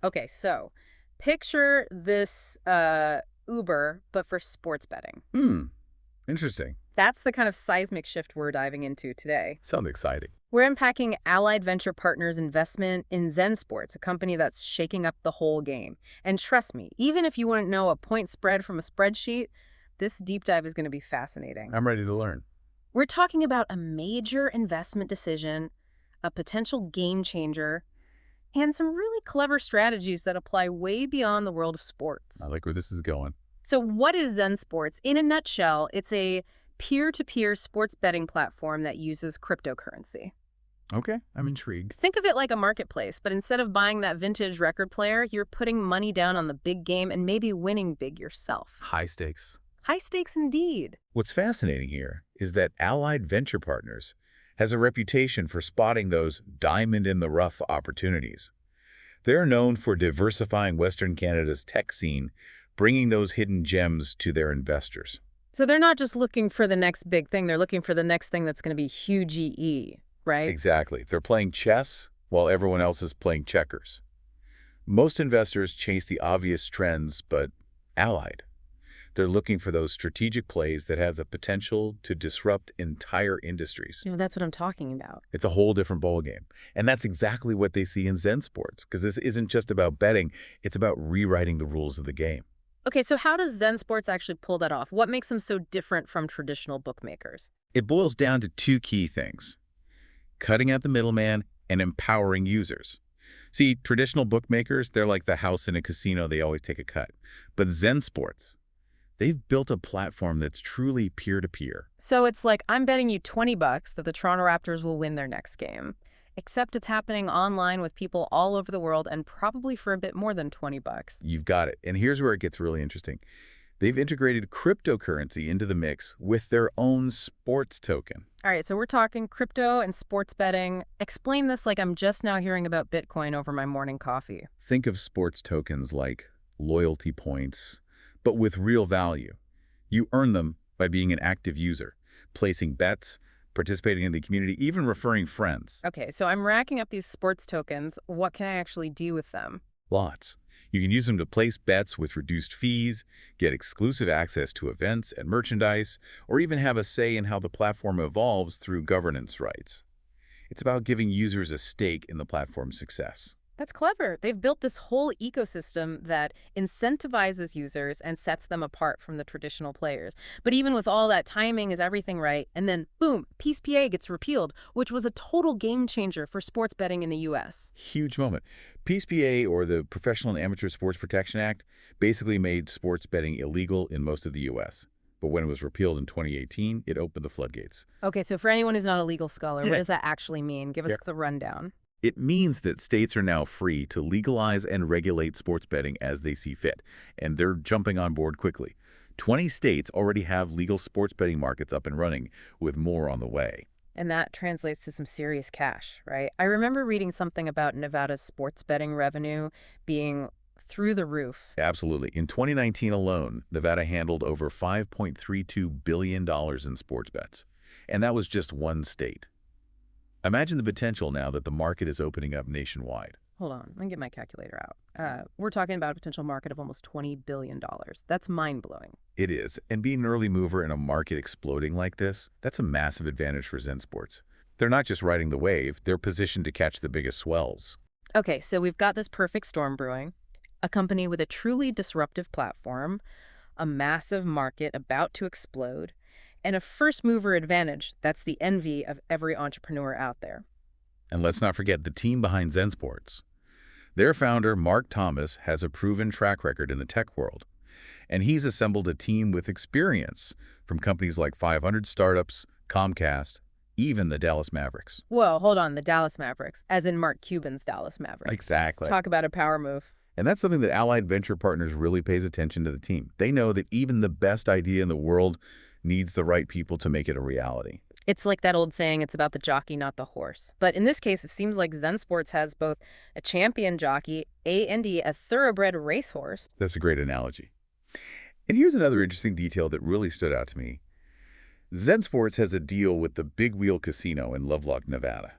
Okay, so picture this Uber, but for sports betting. Hmm, interesting. That's the kind of seismic shift we're diving into today. Sounds exciting. We're unpacking Allied Venture Partners' investment in ZenSports, a company that's shaking up the whole game. And trust me, even if you wouldn't know a point spread from a spreadsheet, this deep dive is going to be fascinating. I'm ready to learn. We're talking about a major investment decision, a potential game changer, and some really clever strategies that apply way beyond the world of I sports. like where this is going. So what is ZenSports? In a nutshell, it's a peer-to-peer sports betting platform that uses cryptocurrency. Okay, I'm intrigued. Think of it like a marketplace, but instead of buying that vintage record player, you're putting money down on the big game and maybe winning big yourself. High stakes. High stakes indeed. What's fascinating here is that Allied Venture Partners has a reputation for spotting those diamond-in-the-rough opportunities. They're known for diversifying Western Canada's tech scene, bringing those hidden gems to their investors. So they're not just looking for the next big thing, they're looking for the next thing that's going to be huge EE, right? Exactly. They're playing chess while everyone else is playing checkers. Most investors chase the obvious trends, but Allied, they're looking for those strategic plays that have the potential to disrupt entire industries. That's what I'm talking about. It's a whole different ballgame. And that's exactly what they see in ZenSports, because this isn't just about betting, it's about rewriting the rules of the game. Okay, so how does ZenSports actually pull that off? What makes them so different from traditional bookmakers? It boils down to two key things: cutting out the middleman and empowering users. See, traditional bookmakers, they're like the house in a casino, they always take a cut. But ZenSports, they've built a platform that's truly peer-to-peer. So it's like I'm betting you 20 bucks that the Toronto Raptors will win their next game. Except it's happening online with people all over the world and probably for a bit more than 20 bucks. You've got it. And here's where it gets really interesting. They've integrated cryptocurrency into the mix with their own sports token. All right, so we're talking crypto and sports betting. Explain this like I'm just now hearing about Bitcoin over my morning coffee. Think of sports tokens like loyalty points, but with real value. You earn them by being an active user, placing bets, participating in the community, even referring friends. Okay, so I'm racking up these sports tokens. What can I actually do with them? Lots. You can use them to place bets with reduced fees, get exclusive access to events and merchandise, or even have a say in how the platform evolves through governance rights. It's about giving users a stake in the platform's success. That's clever. They've built this whole ecosystem that incentivizes users and sets them apart from the traditional players. But even with all that, timing is everything right. And then, boom, PSPA gets repealed, which was a total game changer for sports betting in the U.S. Huge moment. PSPA, or the Professional and Amateur Sports Protection Act, basically made sports betting illegal in most of the U.S. But when it was repealed in 2018, it opened the floodgates. Okay, so for anyone who's not a legal scholar, what Yeah. does that actually mean? Give us Yeah. the rundown. It means that states are now free to legalize and regulate sports betting as they see fit, and they're jumping on board quickly. 20 states already have legal sports betting markets up and running, with more on the way. And that translates to some serious cash, right? I remember reading something about Nevada's sports betting revenue being through the roof. Absolutely. In 2019 alone, Nevada handled over $5.32 billion in sports bets. And that was just one state. Imagine the potential now that the market is opening up nationwide. Hold on, let me get my calculator out. We're talking about a potential market of almost $20 billion. That's mind-blowing. It is. And being an early mover in a market exploding like this, that's a massive advantage for ZenSports. They're not just riding the wave, they're positioned to catch the biggest swells. Okay, so we've got this perfect storm brewing, a company with a truly disruptive platform, a massive market about to explode, and a first-mover advantage that's the envy of every entrepreneur out there. And let's not forget the team behind ZenSports. Their founder, Mark Thomas, has a proven track record in the tech world. And he's assembled a team with experience from companies like 500 Startups, Comcast, even the Dallas Mavericks. Whoa, hold on, the Dallas Mavericks, as in Mark Cuban's Dallas Mavericks. Exactly. Talk about a power move. And that's something that Allied Venture Partners really pays attention to the team. They know that even the best idea in the world needs the right people to make it a reality. It's like that old saying, it's about the jockey, not the horse. But in this case, it seems like ZenSports has both a champion jockey and a thoroughbred racehorse. That's a great analogy. And here's another interesting detail that really stood out to me. ZenSports has a deal with the Big Wheel Casino in Lovelock, Nevada.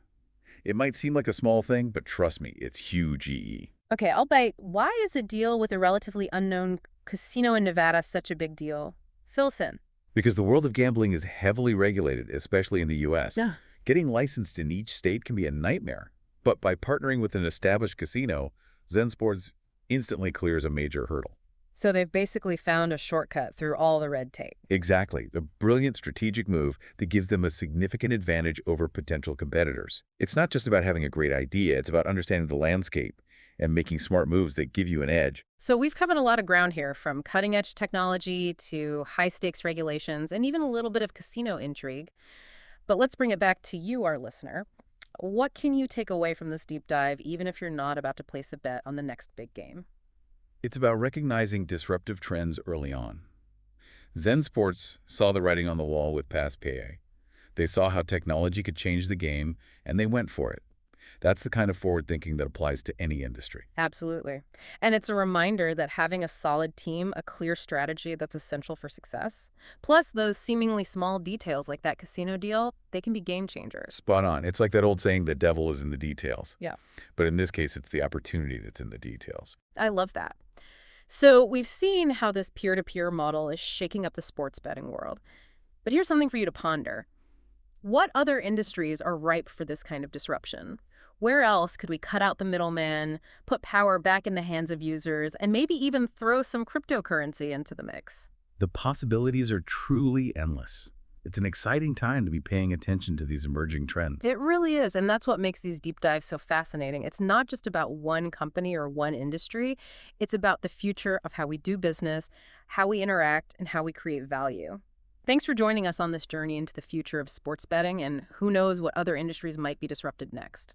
It might seem like a small thing, but trust me, it's huge EE. Okay, I'll bite. Why is a deal with a relatively unknown casino in Nevada such a big deal? Fill us in. Because the world of gambling is heavily regulated, especially in the U.S. Yeah. Getting licensed in each state can be a nightmare. But by partnering with an established casino, ZenSports instantly clears a major hurdle. So they've basically found a shortcut through all the red tape. Exactly, a brilliant strategic move that gives them a significant advantage over potential competitors. It's not just about having a great idea, it's about understanding the landscape and making smart moves that give you an edge. So we've covered a lot of ground here, from cutting-edge technology to high-stakes regulations and even a little bit of casino intrigue. But let's bring it back to you, our listener. What can you take away from this deep dive, even if you're not about to place a bet on the next big game? It's about recognizing disruptive trends early on. Zen Sports saw the writing on the wall with past PA. They saw how technology could change the game, and they went for it. That's the kind of forward thinking that applies to any industry. Absolutely. And it's a reminder that having a solid team, a clear strategy, that's essential for success. Plus, those seemingly small details like that casino deal, they can be game changers. Spot on. It's like that old saying, the devil is in the details. Yeah, But in this case, it's the opportunity that's in the details. I love that. So we've seen how this peer-to-peer model is shaking up the sports betting world. But here's something for you to ponder. What other industries are ripe for this kind of disruption? Where else could we cut out the middleman, put power back in the hands of users, and maybe even throw some cryptocurrency into the mix? The possibilities are truly endless. It's an exciting time to be paying attention to these emerging trends. It really is, and that's what makes these deep dives so fascinating. It's not just about one company or one industry. It's about the future of how we do business, how we interact, and how we create value. Thanks for joining us on this journey into the future of sports betting, and who knows what other industries might be disrupted next.